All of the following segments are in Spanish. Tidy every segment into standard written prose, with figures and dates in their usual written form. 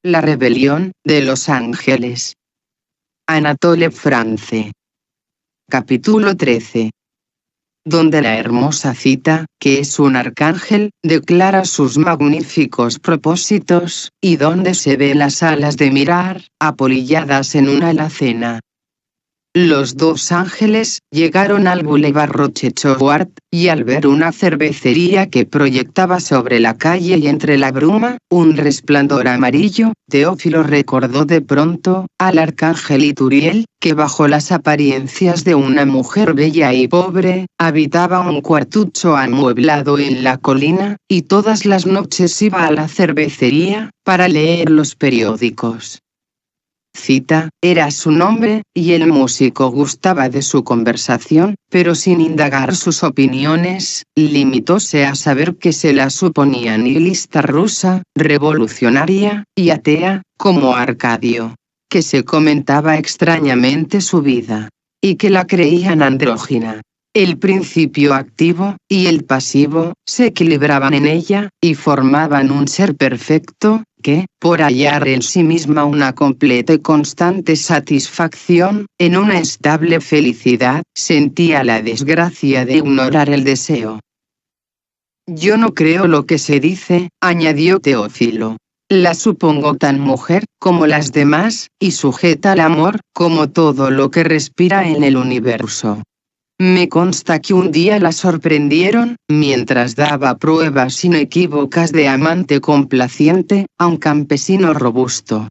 La rebelión de los ángeles. Anatole France. Capítulo 13. Donde la hermosa Cita, que es un arcángel, declara sus magníficos propósitos, y donde se ve las alas de mirar, apolilladas en una alacena. Los dos ángeles llegaron al Boulevard Rochechouart, y al ver una cervecería que proyectaba sobre la calle y entre la bruma, un resplandor amarillo, Teófilo recordó de pronto al arcángel Ituriel, que bajo las apariencias de una mujer bella y pobre, habitaba un cuartucho amueblado en la colina, y todas las noches iba a la cervecería, para leer los periódicos. Cita, era su nombre, y el músico gustaba de su conversación, pero sin indagar sus opiniones, limitóse a saber que se la suponía nihilista rusa, revolucionaria, y atea, como Arcadio. Que se comentaba extrañamente su vida. Y que la creían andrógina. El principio activo, y el pasivo, se equilibraban en ella, y formaban un ser perfecto, que, por hallar en sí misma una completa y constante satisfacción, en una estable felicidad, sentía la desgracia de ignorar el deseo. Yo no creo lo que se dice, añadió Teófilo. La supongo tan mujer, como las demás, y sujeta al amor, como todo lo que respira en el universo. Me consta que un día la sorprendieron, mientras daba pruebas inequívocas de amante complaciente, a un campesino robusto.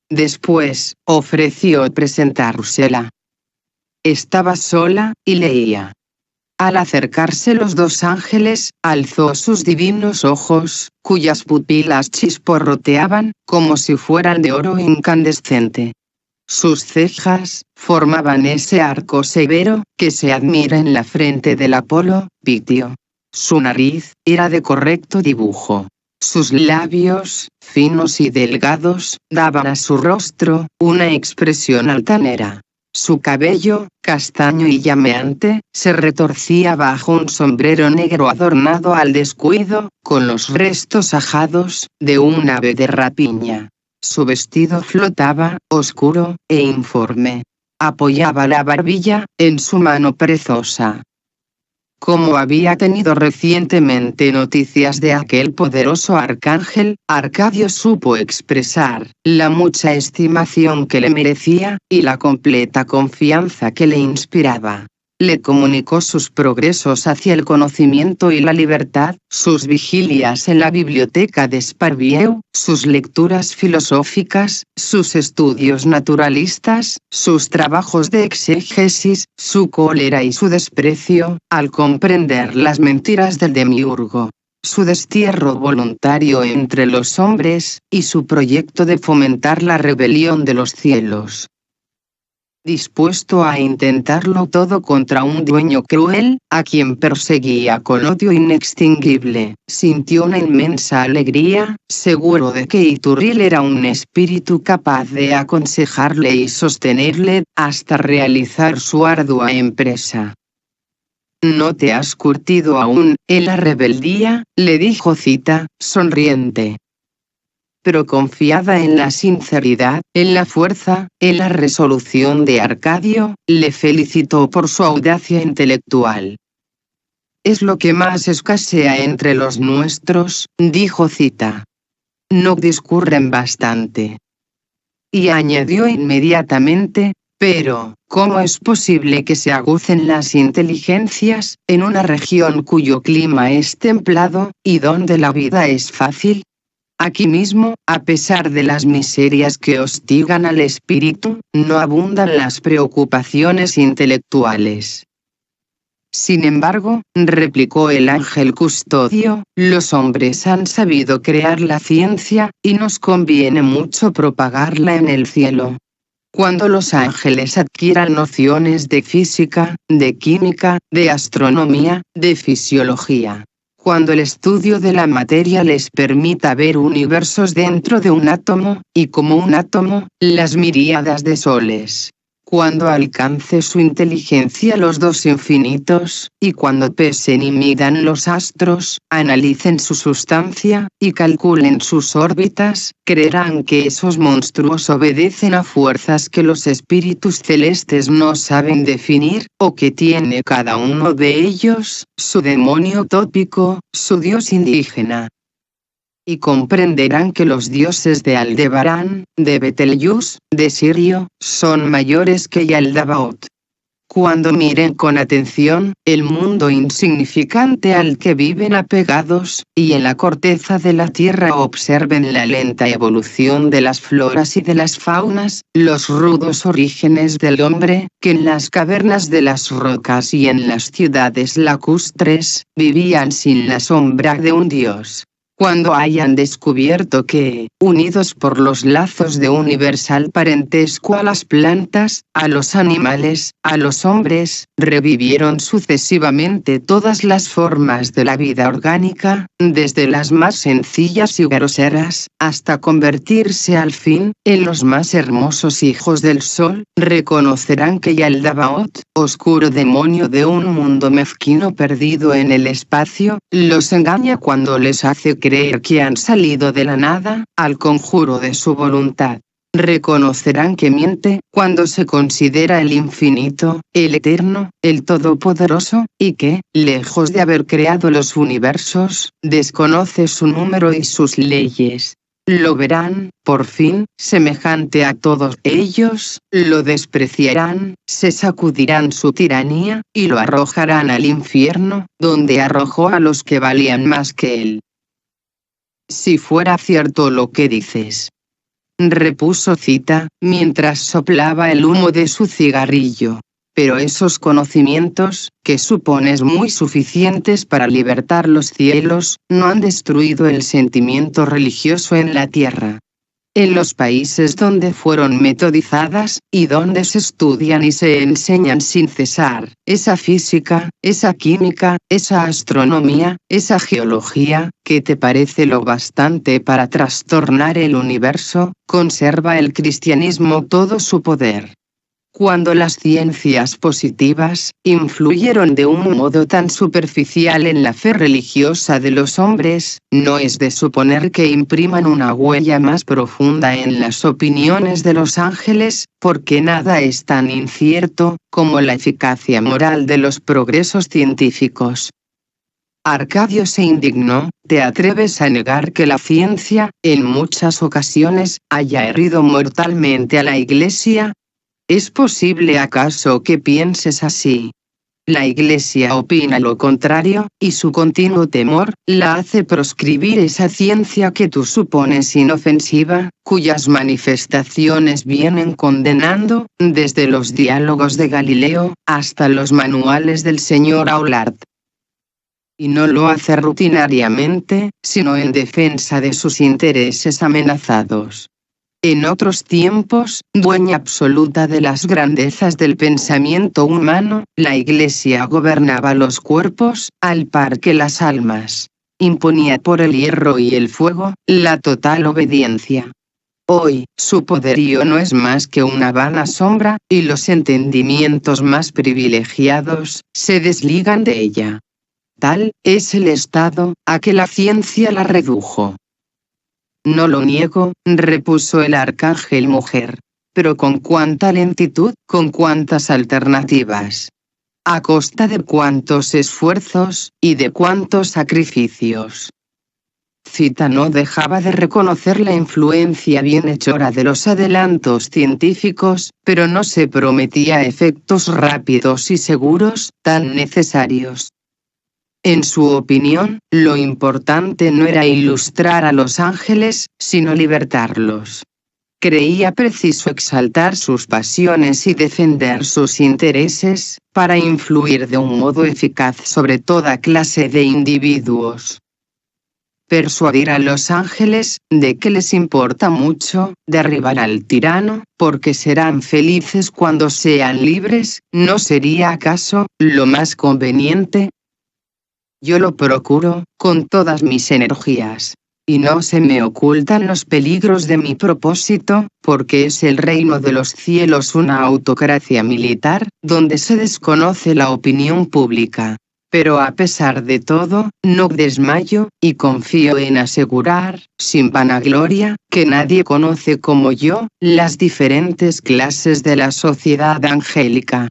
Después, ofreció presentársela. Estaba sola, y leía. Al acercarse los dos ángeles, alzó sus divinos ojos, cuyas pupilas chisporroteaban, como si fueran de oro incandescente. Sus cejas formaban ese arco severo que se admira en la frente del Apolo Pictio. Su nariz era de correcto dibujo. Sus labios, finos y delgados, daban a su rostro una expresión altanera. Su cabello, castaño y llameante, se retorcía bajo un sombrero negro adornado al descuido, con los restos ajados de un ave de rapiña. Su vestido flotaba, oscuro e informe. Apoyaba la barbilla en su mano perezosa. Como había tenido recientemente noticias de aquel poderoso arcángel, Arcadio supo expresar la mucha estimación que le merecía, y la completa confianza que le inspiraba. Le comunicó sus progresos hacia el conocimiento y la libertad, sus vigilias en la biblioteca de Sparvieu, sus lecturas filosóficas, sus estudios naturalistas, sus trabajos de exégesis, su cólera y su desprecio, al comprender las mentiras del demiurgo, su destierro voluntario entre los hombres, y su proyecto de fomentar la rebelión de los cielos. Dispuesto a intentarlo todo contra un dueño cruel, a quien perseguía con odio inextinguible, sintió una inmensa alegría, seguro de que Ituriel era un espíritu capaz de aconsejarle y sostenerle, hasta realizar su ardua empresa. «¿No te has curtido aún en la rebeldía?», le dijo Cita, sonriente. Pero confiada en la sinceridad, en la fuerza, en la resolución de Arcadio, le felicitó por su audacia intelectual. «Es lo que más escasea entre los nuestros», dijo Cita. «No discurren bastante». Y añadió inmediatamente, «Pero, ¿cómo es posible que se agucen las inteligencias, en una región cuyo clima es templado, y donde la vida es fácil? Aquí mismo, a pesar de las miserias que hostigan al espíritu, no abundan las preocupaciones intelectuales». «Sin embargo», replicó el ángel custodio, «los hombres han sabido crear la ciencia, y nos conviene mucho propagarla en el cielo. Cuando los ángeles adquieran nociones de física, de química, de astronomía, de fisiología, cuando el estudio de la materia les permita ver universos dentro de un átomo, y como un átomo, las miríadas de soles, Cuando alcance su inteligencia los dos infinitos, y cuando pesen y midan los astros, analicen su sustancia, y calculen sus órbitas, creerán que esos monstruos obedecen a fuerzas que los espíritus celestes no saben definir, o que tiene cada uno de ellos, su demonio tópico, su dios indígena. Y comprenderán que los dioses de Aldebarán, de Betelgeuse, de Sirio, son mayores que Yaldabaoth. Cuando miren con atención el mundo insignificante al que viven apegados, y en la corteza de la tierra observen la lenta evolución de las floras y de las faunas, los rudos orígenes del hombre, que en las cavernas de las rocas y en las ciudades lacustres, vivían sin la sombra de un dios. Cuando hayan descubierto que, unidos por los lazos de universal parentesco a las plantas, a los animales, a los hombres, revivieron sucesivamente todas las formas de la vida orgánica, desde las más sencillas y groseras, hasta convertirse al fin, en los más hermosos hijos del sol, reconocerán que Yaldabaoth, oscuro demonio de un mundo mezquino perdido en el espacio, los engaña cuando les hace creer que han salido de la nada, al conjuro de su voluntad. Reconocerán que miente, cuando se considera el infinito, el eterno, el todopoderoso, y que, lejos de haber creado los universos, desconoce su número y sus leyes. Lo verán, por fin, semejante a todos ellos, lo despreciarán, se sacudirán su tiranía, y lo arrojarán al infierno, donde arrojó a los que valían más que él. Si fuera cierto lo que dices, repuso Zita, mientras soplaba el humo de su cigarrillo. Pero esos conocimientos, que supones muy suficientes para libertar los cielos, no han destruido el sentimiento religioso en la tierra. En los países donde fueron metodizadas, y donde se estudian y se enseñan sin cesar, esa física, esa química, esa astronomía, esa geología, que te parece lo bastante para trastornar el universo, conserva el cristianismo todo su poder. Cuando las ciencias positivas influyeron de un modo tan superficial en la fe religiosa de los hombres, no es de suponer que impriman una huella más profunda en las opiniones de los ángeles, porque nada es tan incierto como la eficacia moral de los progresos científicos. Arcadio se indignó. ¿Te atreves a negar que la ciencia, en muchas ocasiones, haya herido mortalmente a la Iglesia? ¿Es posible acaso que pienses así? La Iglesia opina lo contrario, y su continuo temor la hace proscribir esa ciencia que tú supones inofensiva, cuyas manifestaciones vienen condenando, desde los diálogos de Galileo, hasta los manuales del señor Aulard. Y no lo hace rutinariamente, sino en defensa de sus intereses amenazados. En otros tiempos, dueña absoluta de las grandezas del pensamiento humano, la Iglesia gobernaba los cuerpos, al par que las almas. Imponía por el hierro y el fuego, la total obediencia. Hoy, su poderío no es más que una vana sombra, y los entendimientos más privilegiados, se desligan de ella. Tal es el estado a que la ciencia la redujo. No lo niego, repuso el arcángel mujer. Pero con cuánta lentitud, con cuántas alternativas. A costa de cuántos esfuerzos, y de cuántos sacrificios. Zita no dejaba de reconocer la influencia bienhechora de los adelantos científicos, pero no se prometía efectos rápidos y seguros, tan necesarios. En su opinión, lo importante no era ilustrar a los ángeles, sino libertarlos. Creía preciso exaltar sus pasiones y defender sus intereses, para influir de un modo eficaz sobre toda clase de individuos. Persuadir a los ángeles, de que les importa mucho, derribar al tirano, porque serán felices cuando sean libres, ¿no sería acaso lo más conveniente? Yo lo procuro, con todas mis energías. y no se me ocultan los peligros de mi propósito, porque es el reino de los cielos una autocracia militar, donde se desconoce la opinión pública. Pero a pesar de todo, no desmayo, y confío en asegurar, sin vanagloria, que nadie conoce como yo, las diferentes clases de la sociedad angélica.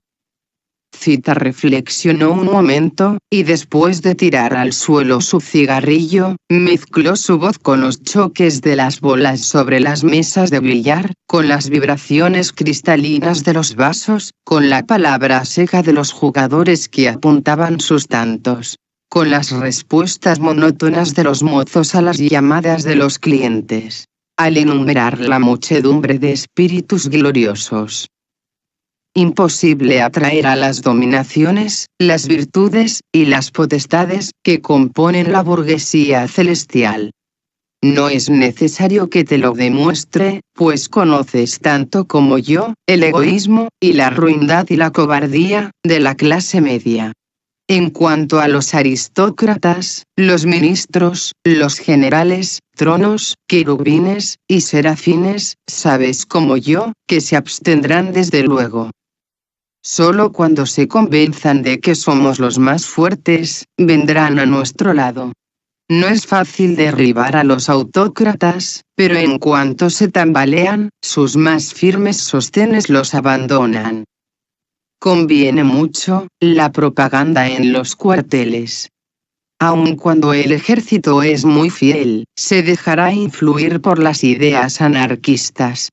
Zita reflexionó un momento, y después de tirar al suelo su cigarrillo, mezcló su voz con los choques de las bolas sobre las mesas de billar, con las vibraciones cristalinas de los vasos, con la palabra seca de los jugadores que apuntaban sus tantos, con las respuestas monótonas de los mozos a las llamadas de los clientes, al enumerar la muchedumbre de espíritus gloriosos. Imposible atraer a las dominaciones, las virtudes, y las potestades, que componen la burguesía celestial. No es necesario que te lo demuestre, pues conoces tanto como yo, el egoísmo, y la ruindad y la cobardía, de la clase media. En cuanto a los aristócratas, los ministros, los generales, tronos, querubines, y serafines, sabes como yo, que se abstendrán desde luego. Solo cuando se convenzan de que somos los más fuertes, vendrán a nuestro lado. No es fácil derribar a los autócratas, pero en cuanto se tambalean, sus más firmes sostenes los abandonan. Conviene mucho la propaganda en los cuarteles. Aun cuando el ejército es muy fiel, se dejará influir por las ideas anarquistas.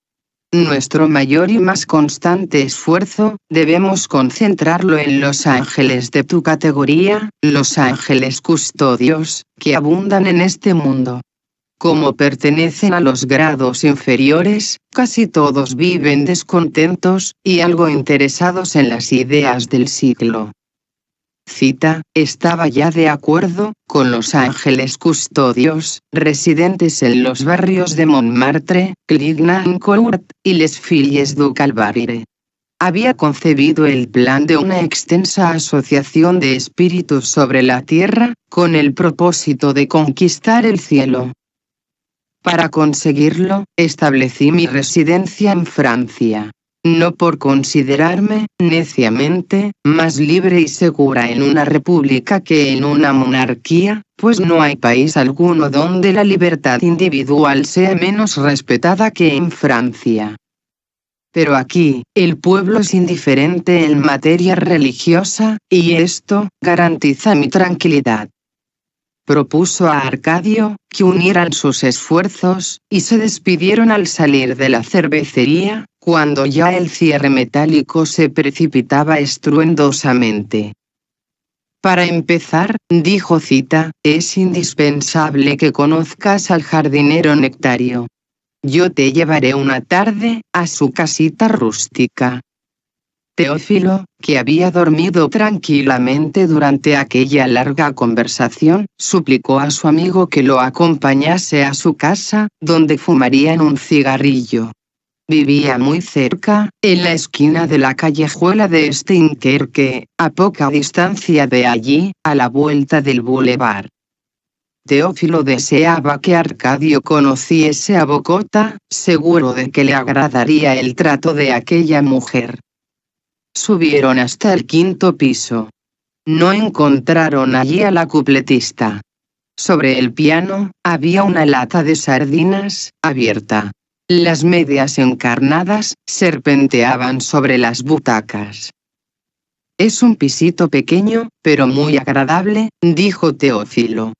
Nuestro mayor y más constante esfuerzo, debemos concentrarlo en los ángeles de tu categoría, los ángeles custodios, que abundan en este mundo. Como pertenecen a los grados inferiores, casi todos viven descontentos, y algo interesados en las ideas del siglo. Zita estaba ya de acuerdo con los ángeles custodios, residentes en los barrios de Montmartre, Clignancourt, y Les Filles du Calvaire. Había concebido el plan de una extensa asociación de espíritus sobre la tierra, con el propósito de conquistar el cielo. Para conseguirlo, establecí mi residencia en Francia. No por considerarme, neciamente, más libre y segura en una república que en una monarquía, pues no hay país alguno donde la libertad individual sea menos respetada que en Francia. Pero aquí, el pueblo es indiferente en materia religiosa, y esto garantiza mi tranquilidad. Propuso a Arcadio que unieran sus esfuerzos, y se despidieron al salir de la cervecería, cuando ya el cierre metálico se precipitaba estruendosamente. Para empezar, dijo Zita, es indispensable que conozcas al jardinero Nectario. Yo te llevaré una tarde a su casita rústica. Teófilo, que había dormido tranquilamente durante aquella larga conversación, suplicó a su amigo que lo acompañase a su casa, donde fumarían un cigarrillo. Vivía muy cerca, en la esquina de la callejuela de Steinkerque, a poca distancia de allí, a la vuelta del boulevard. Teófilo deseaba que Arcadio conociese a Bocota, seguro de que le agradaría el trato de aquella mujer. Subieron hasta el 5º piso. No encontraron allí a la cupletista. Sobre el piano, había una lata de sardinas, abierta. Las medias encarnadas, serpenteaban sobre las butacas. Es un pisito pequeño, pero muy agradable, dijo Teófilo.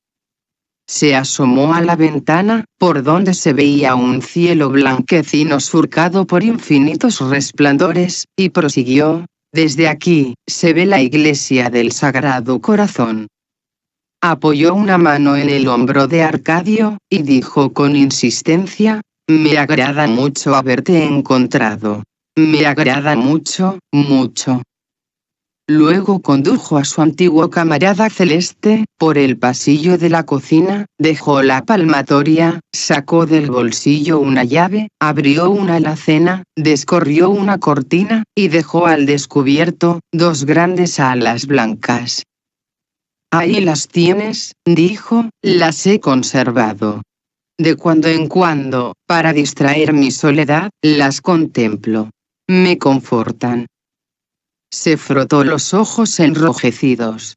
Se asomó a la ventana, por donde se veía un cielo blanquecino surcado por infinitos resplandores, y prosiguió, desde aquí, se ve la iglesia del Sagrado Corazón. Apoyó una mano en el hombro de Arcadio, y dijo con insistencia, me agrada mucho haberte encontrado. Me agrada mucho, mucho. Luego condujo a su antiguo camarada Celeste, por el pasillo de la cocina, dejó la palmatoria, sacó del bolsillo una llave, abrió una alacena, descorrió una cortina, y dejó al descubierto 2 grandes alas blancas. Ahí las tienes, dijo, las he conservado. De cuando en cuando, para distraer mi soledad, las contemplo. Me confortan. Se frotó los ojos enrojecidos.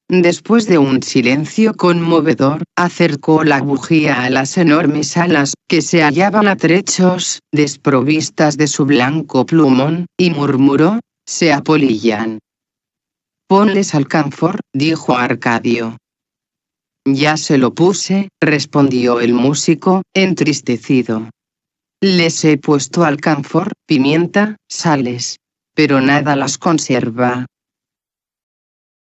Después de un silencio conmovedor, acercó la bujía a las enormes alas, que se hallaban a trechos, desprovistas de su blanco plumón, y murmuró: se apolillan. Ponles alcanfor, dijo Arcadio. Ya se lo puse, respondió el músico, entristecido. Les he puesto alcanfor, pimienta, sales. Pero nada las conserva.